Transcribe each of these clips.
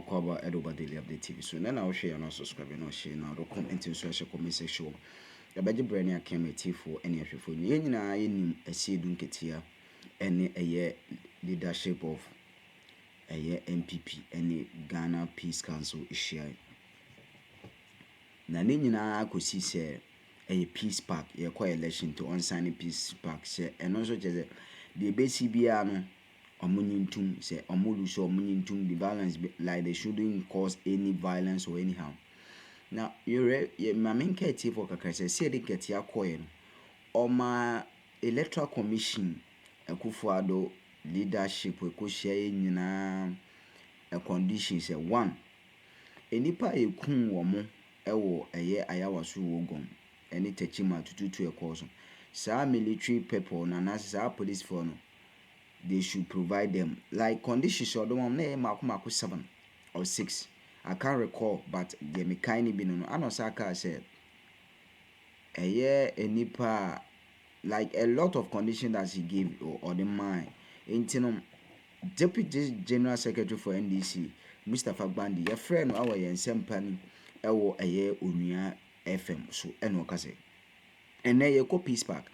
cover Edoba Daily Update TV. So then I'll share and subscribe and share now. Don't comment in social comment section. The budget brand I came for any of your phone. You know, I am Asiedu Nketia and a year leadership of a year NPP and Ghana Peace Council issue. Na ne nyinaa kosi se a peace park ye kwa election to unsign peace park se eno so je the basi bia no omunyintum se omulu so omunyintum the violence like they shouldn't cause any violence or anyhow. Now you my main Nketia for kakra se de Nketia koye no oma electoral commission Akufo-Addo leadership we ko share nyinaa a condition say one enipa ekun wo mo ewo eye ayawaso wogon eni techima tututu ekoso sa military people na sa police for no they should provide them like conditions or the one na mako 7 or 6 I can't recall but the mechanic bi no anosaka said eye enipa like a lot of conditions that he gave or the mind intino Deputy General Secretary for NDC Mustapha Gbandi your friend our yensempani ewo eye onua FM so eno kase ene ye ko peace park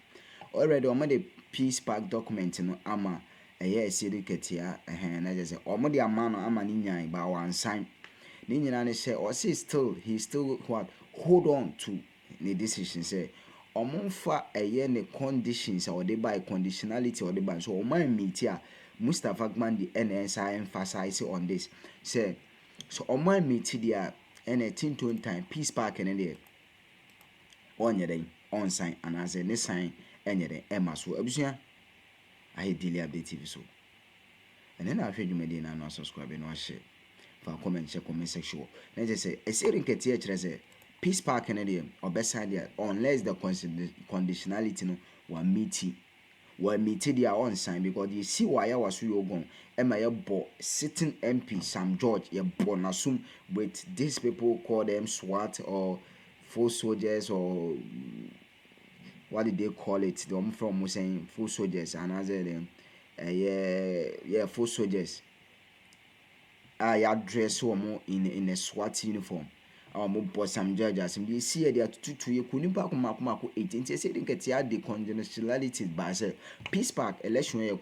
already o the peace park document no ama eye Asiedu Nketia na je se o de ama no ama ni nyan ba wan sign ni nyina ne say o say he still what hold on to the decision say omonfa eye ne conditions or they by conditionality or they by so o man meet ya Mustapha Gbandi NSI emphasize on this say so o man meet dia and a tin time peace park and there on your on sign and as a sign and your Emma so abusua I daily update TV so and then I feel you made na no subscribe and share for comment check comment section na just say Asiedu Nketia kyerɛ peace park and there or best idea unless the conditionality no one meeting their own sign because you see why I was you going Emma sitting MP Sam George ye born assume with these people call them SWAT or full soldiers or what did they call it? The one from was saying full soldiers and as them yeah full soldiers. I dress more in a SWAT uniform. Boss Sam George as you see there to you couldn't pack Mako 18 say Nketia the conditionality by say peace park election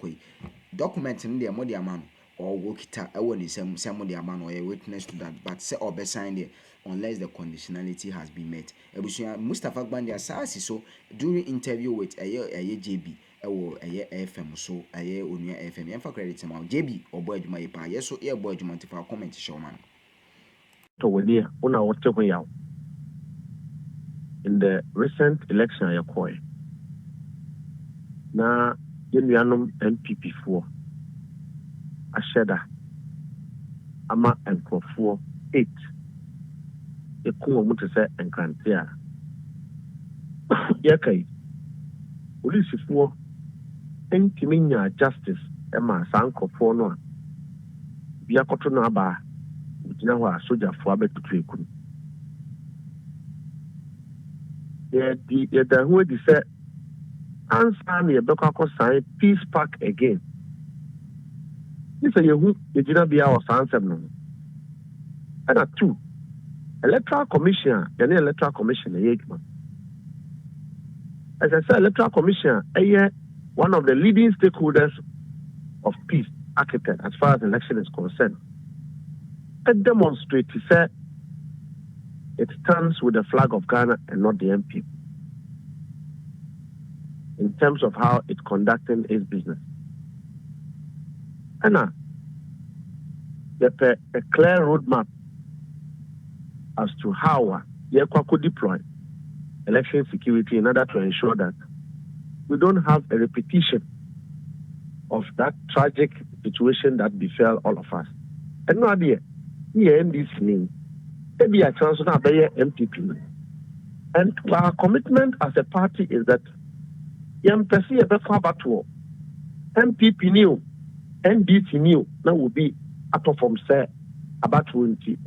document in the modi man or work it I want some of the man or a witness to that but say or be signed there unless the conditionality has been met. Mustapha Gbandi asasi so during interview with a JB a FM so a onua FM and for credit amount JB or boy my pa yes so boy to for comment show man. In the recent election I acquired. Na yenuanom NPP for Asheda ama nkrofo 8 ekun omu te se Nketia yakai police for entimi nya justice ema sankrofo no a bia koto no aba gina ho a soja fo abetutu ekun the who di say answer me ebekwa sign peace park again this is you gina bia o answer no and two electoral commission the electoral commission as I said electoral commission one of the leading stakeholders of peace architect as far as election is concerned and demonstrate to say it stands with the flag of Ghana and not the MP in terms of how it's conducting its business. And there's a clear roadmap as to how we could deploy election security in order to ensure that we don't have a repetition of that tragic situation that befell all of us. And no idea, here in this name, maybe a chance to be MPP. And our commitment as a party is that MPC MPP new, NDC new, now will be apart from say about 20.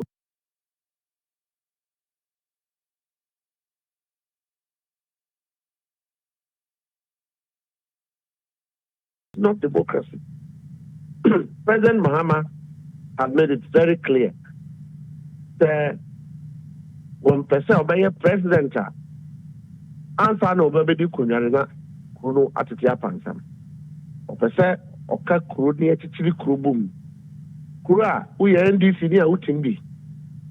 Not democracy. President Mahama has made it very clear the one person obey president answer no obedi kunyanina kuno atitia pansam opese oka kuro ni atitiri kuro bum kuro a uye NDC ni a utimbi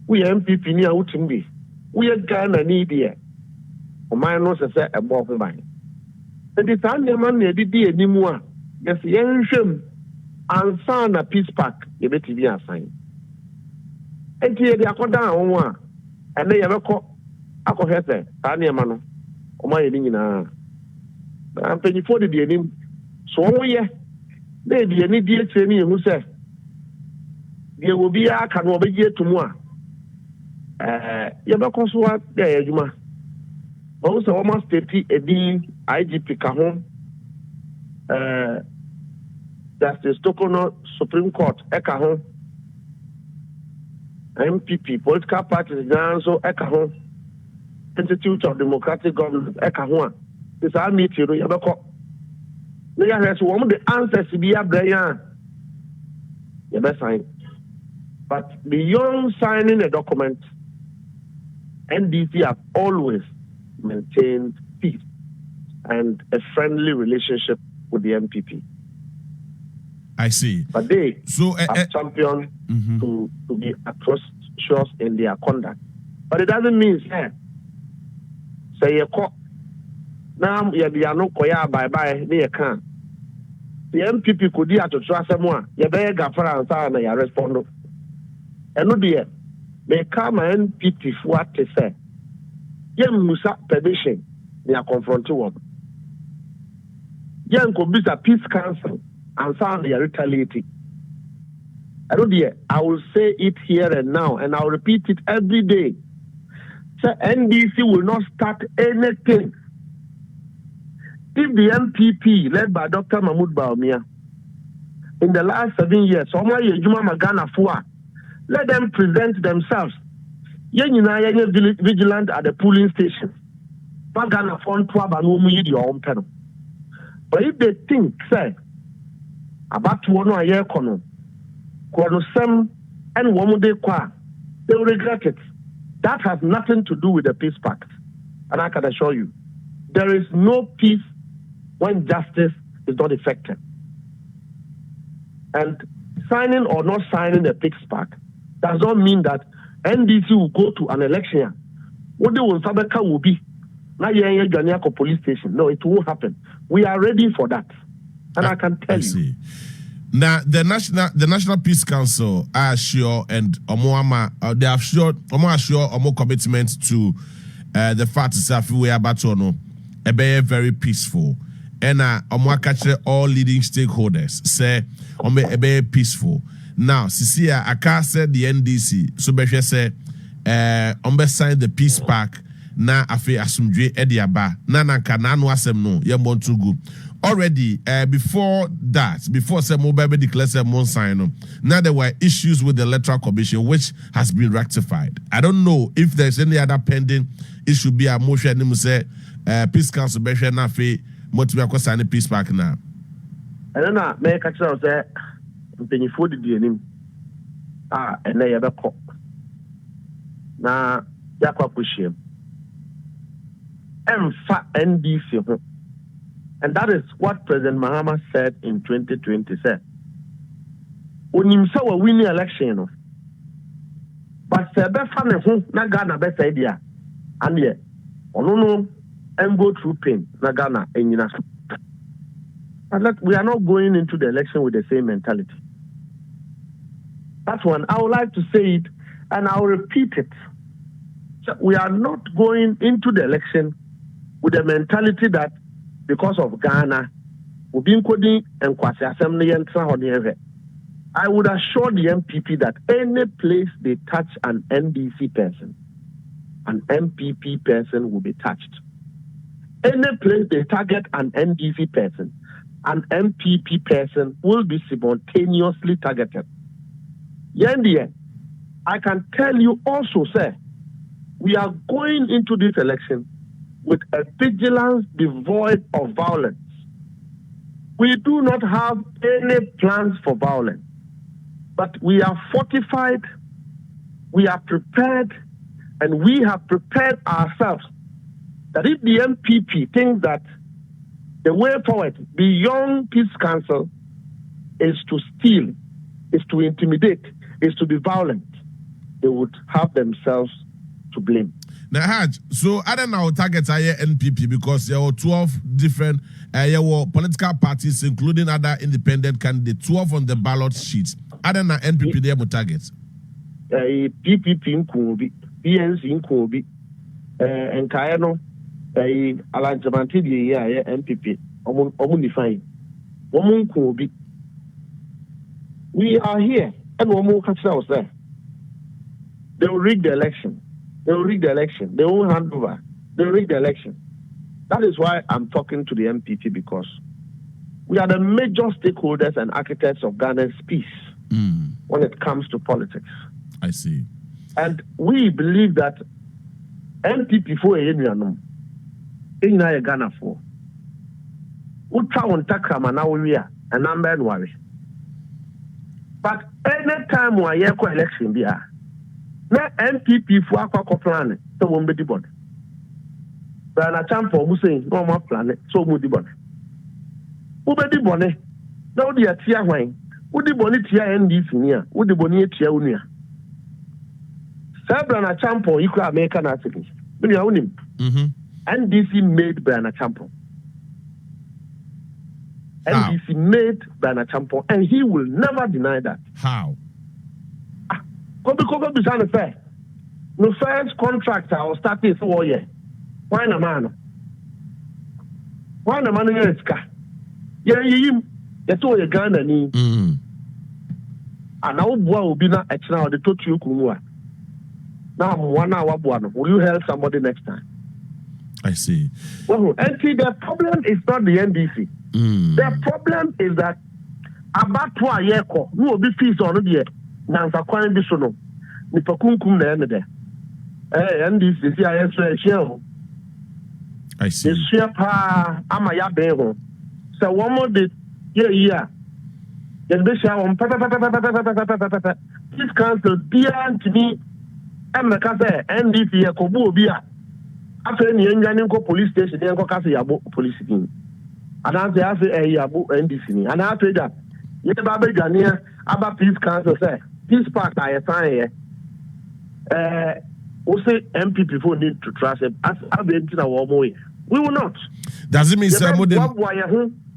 uye NPP ni a utimbi uye Ghana ni die o man no se ebo ho ban enti saa nneɛma na edidi enimu a yes yɛnhwɛm ansa na peace park yɛbɛtumi asan enti yɛde akɔda ho a ɛne yɛbɛkɔ akɔhwɛ sɛ saa nneɛma no ɔma yɛ ne nyinaa na mpanyinfoɔ de enim so wɔn yɛ na edi ani die kyerɛ ne yɛhu sɛ deɛ obi aka no ɔbɛgye etum a yɛbɛkɔ so a deɛ yɛ adwuma wɔn sɛ wɔn state edi IGP ka ho Justice Stakeholder Supreme Court eka ho NPP political parties now so eka ho Institute of Democratic Government eka ho a this our meeting no yɛbɛkɔ na yɛhwɛ so wɔn de answers bi abrɛ yɛn a yɛbɛsign but beyond signing a document NDC have always maintained peace and a friendly relationship with the NPP. I see. But they have championed to be atrocious in their conduct. But it doesn't mean say you call now you be no koya bye near can. The NPP could be at to trust someone, you better go for answer and you respond. And no dear, may come NPP for what to say. Yen Musa permission, they are confronted with. Yen could be a peace council and sound they are retaliating. I don't dear, I will say it here and now, and I'll repeat it every day. So NDC will not start anything. If the NPP led by Dr. Mahmoud Bawumia in the last 7 years, let them present themselves. Vigilant at the polling station. But if they think, say, about one or year kono, sem and one day kwa, they will regret it. That has nothing to do with the peace pact. And I can assure you, there is no peace when justice is not effective. And signing or not signing the peace pact does not mean that NDC will go to an election. What they will be now police station. No, it won't happen. We are ready for that. And I can tell you. Now the National Peace Council are sure and they have sure Omo commitment to the fact that we are about to know very peaceful. And Omo catch all leading stakeholders say very peaceful. Now, Cecilia, Aka said the NDC, so Beshe said, sign the peace pact, na afe asumdwe ediaba, na nanka na anu asem no, ye montu go. Already, before that, before some mobile declared some sign no, now there were issues with the Electoral Commission, which has been rectified. I don't know if there's any other pending issue be a motion, say, Peace Council, Beshe na fe, motibe sign the peace pact now. I don't know, may I catch out there? Mpanyinfoɔ didi anim a ɛnɛ yɛbɛkɔ na yɛakɔ akɔhyia ɛmfa NDC ho, and that is what President Mahama said in 2020. Said onim sɛ wɔ winning election no, but sɛ ɛbɛfa ne ho na Ghana bɛsɛ di a aneɛ ɔno no and go through pain na Ghana ɛnyina so. But we are not going into the election with the same mentality. That's one. I would like to say it, and I'll repeat it. So we are not going into the election with the mentality that because of Ghana, we've been coding and Kwasi Assembly and I would assure the MPP that any place they touch an NDC person, an MPP person will be touched. Any place they target an NDC person, an MPP person will be simultaneously targeted. Yendia, I can tell you also, sir, we are going into this election with a vigilance devoid of violence. We do not have any plans for violence, but we are fortified we are prepared and we have prepared ourselves that if the NPP thinks that the way forward beyond peace council is to steal, is to intimidate, is to be violent, they would have themselves to blame. Now, Haj, so I don't know targets are NPP because there were 12 different political parties, including other independent candidates, 12 on the ballot sheets. I don't know NPP there targets. PPP in Kubi, PNC in Kubi, and Kayano, Alanjamanti, NPP, Omunify, Woman Kubi. We are here, and one more catch us there. They will rig the election. They will rig the election. They won't hand over. They will rig the election. That is why I'm talking to the NPP, because we are the major stakeholders and architects of Ghana's peace when it comes to politics. I see. And we believe that NPP for a Ghana for. Utra on Takrama now we are a number and worry. But any time we are election, we are. Na NPP for akwa plan so won be dibon. Ba na champo mu say no mo plan so mu dibon. Wo be dibon na wo dia tia hwan. Wo dibon tia NDC ni a, wo dibon tia unua. Sabra na champo ikura America na atiki. Me ya unim. NDC made Brana Champo. NDC made Brana Champo, and he will never deny that. How? Because it's fair. No first contract I was starting 4 years. Why na man? Why na man is ka? You told your Ghana ni. And now will be not now the totu kumua. Now 1 hour one. Will you help somebody next time? I see. Well, and see, the problem is not the NDC. The problem is that about 2 years ago, no be fees on the Nansa Kwan Bisono, Nipakunkum the end there. NDC, the CIS shell. I see. The share pa Amaya Beho. So one more day, yeah. Then this year on this council, dear to me, and the Casa, NDC, Kobu Bia. After the Indian police station, then go Casa Yabo police team. And after a Yabo NDC. And after that, yet Baba Jania, Abba Peace Council say, this part I assign also MPP people need to trust him as Argentina war way. We will not. Does it mean some of them?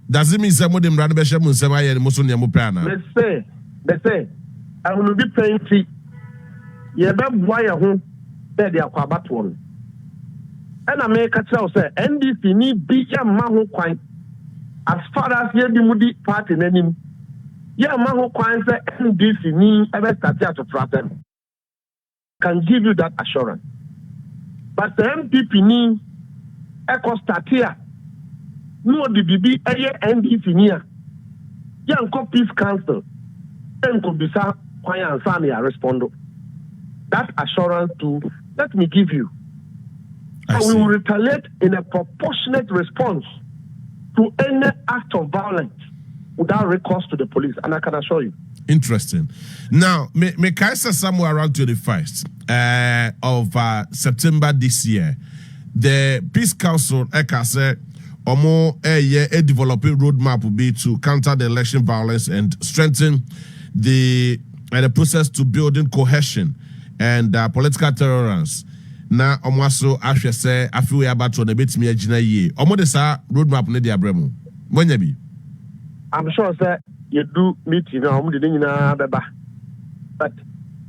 Does it mean some of them rather be shamun semaya and Musunya Mupana? Let's say, I will be paying fee. Yeah, that wire home, they are quite one. And I make a tell say, NDC need be a mahu quine as far as the Moody party name. Yeah, mahu quine say NDC need ever started to trust them. Can give you that assurance. But the MPP need echo start here. No, the BB NDC near. Young Peace Council. Then could be sa Kwaya and Sani respond. That assurance to let me give you. And we will retaliate in a proportionate response to any act of violence without recourse to the police. And I can assure you. Interesting. Now, me say somewhere around 21st of September this year, the Peace Council, said, a developing roadmap will be to counter the election violence and strengthen the process to building cohesion and political tolerance. Now, almost after say, I feel about to the bit me a ye. Almost roadmap ne dia bremo. When you be? I'm sure, sir, you do meet but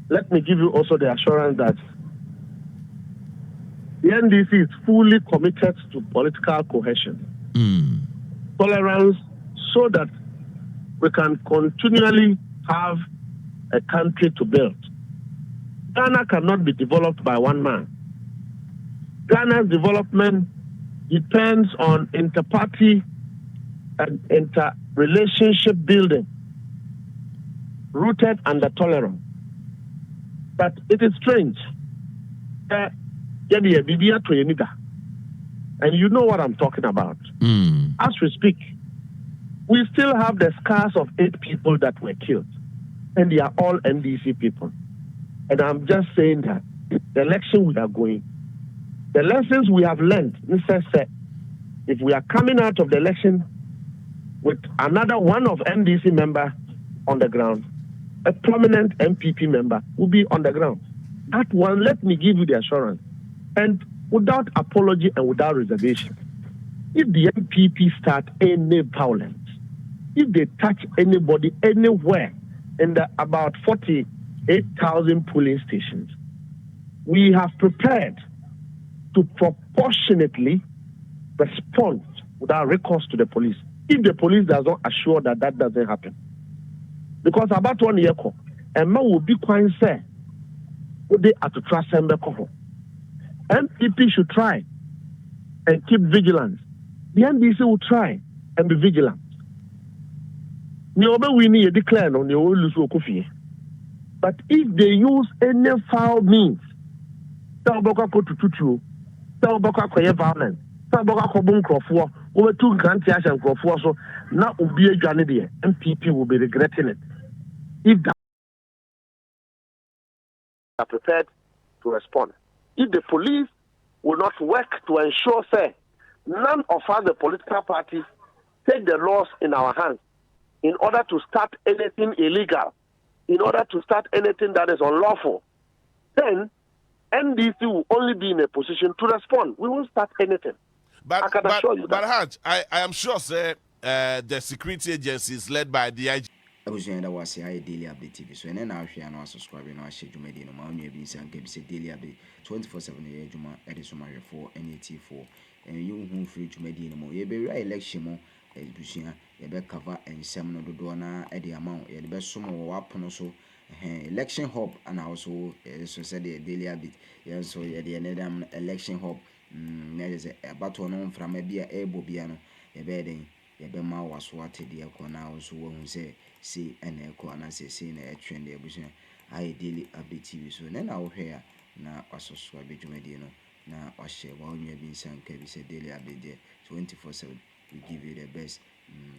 let me give you also the assurance that the NDC is fully committed to political cohesion, tolerance, so that we can continually have a country to build. Ghana cannot be developed by one man. Ghana's development depends on inter-party and inter-relationship building, rooted under tolerance. But it is strange. And you know what I'm talking about. As we speak, we still have the scars of 8 people that were killed. And they are all NDC people. And I'm just saying that the election we are going, the lessons we have learned, if we are coming out of the election with another one of NDC member on the ground, a prominent NPP member will be on the ground. That one, let me give you the assurance. And without apology and without reservation, if the NPP start any violence, if they touch anybody anywhere in the about 48,000 polling stations, we have prepared to proportionately respond without recourse to the police if the police does not assure that that doesn't happen. Because about 1 year ago, a man will be quite say, would they have to trust him? NPP should try and keep vigilance. The NDC will try and be vigilant. We need a declare on the old lose. But if they use any foul means, Taboka go to tutu, Taboka koye violence, Taboka kobun crofo, over 2 Nketia and crofo, so now will be a journey. NPP will be regretting it. If they are prepared to respond. If the police will not work to ensure, say, none of us, the political parties, take the laws in our hands in order to start anything illegal, in order to start anything that is unlawful, then NDC will only be in a position to respond. We won't start anything. But, I can assure you that. But Haj, I am sure, sir, the security agencies led by the IG. Abusua da wase aye daily update TV so ene na ahwe ano subscribe no ahye dwumadi no ma onye bi nsan ka bi se daily update 24/7 ye dwuma e de so ma hwefo NET4 you hu free dwumadi no mo ye be wi election mo abusua ye be cover ensem no dodo na e de amount ye be so mo wapono so election hub and also so said the daily update ye so ye de enedam election hub na je se abato no mframa bia e bo bia no ye be den ye be ma waso atede e ko na also wo hu se see and echo and I say na trend the abusion I daily update TV so na wo hwe na subscribe dwumadi no na wa share wa onye bi nsan ka bi say daily update there 24/7 we give you the best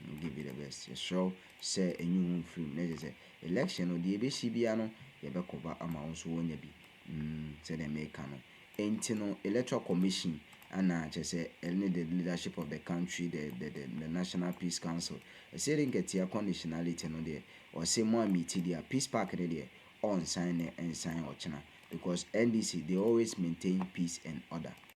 we give you the best you sure say enyu film na say election no the be si bia no ye be cover ama wonso wonya bi say the make no enti no electoral commission and say the leadership of the country, the National Peace Council. I say Nketia conditionality no there, or say more meeting there, peace park there, on sign and sign or channel because NDC they always maintain peace and order.